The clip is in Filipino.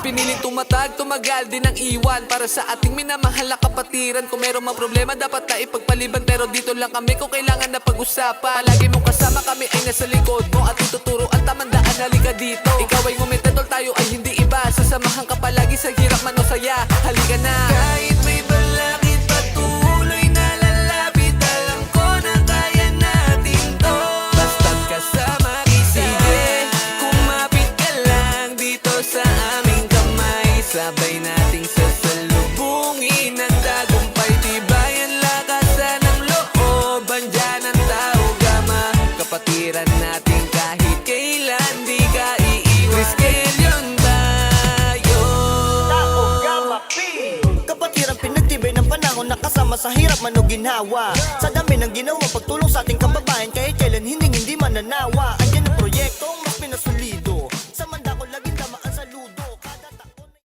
Piniling tumagal din ang iwan para sa ating minamahal na kapatiran. Kung meron mang problema dapat na ipagpaliban, pero dito lang kami kung kailangan na pag-usapan. Palagi mong kasama, kami ay nasa likod mo at ituturo ang tamang daan. Halika dito, ikaw ay ngumita, tol, tayo ay hindi iba. Sasamahan ka palagi sa hirap man o saya. Halika na. Kahit may balakid patuloy na lalapit, alam ko na kaya natin to. Basta't kasama kita. Sige, kumapit ka lang dito sa aming kamay. Sabay nating sasalubungin ang tagumpay. Tibayan lakasan ng loob, andyan ang tao gama. Kapatiran natin kahit kailan di ka iiwan. Triskelion tayo. Tao Gama P. Kapatiran pinagtibay ng panahon, nakasama sa hirap man o ginhawa. Sa dami ng ginawa pagtulong sa ating kababayan, kahit kailan hindi mananawa.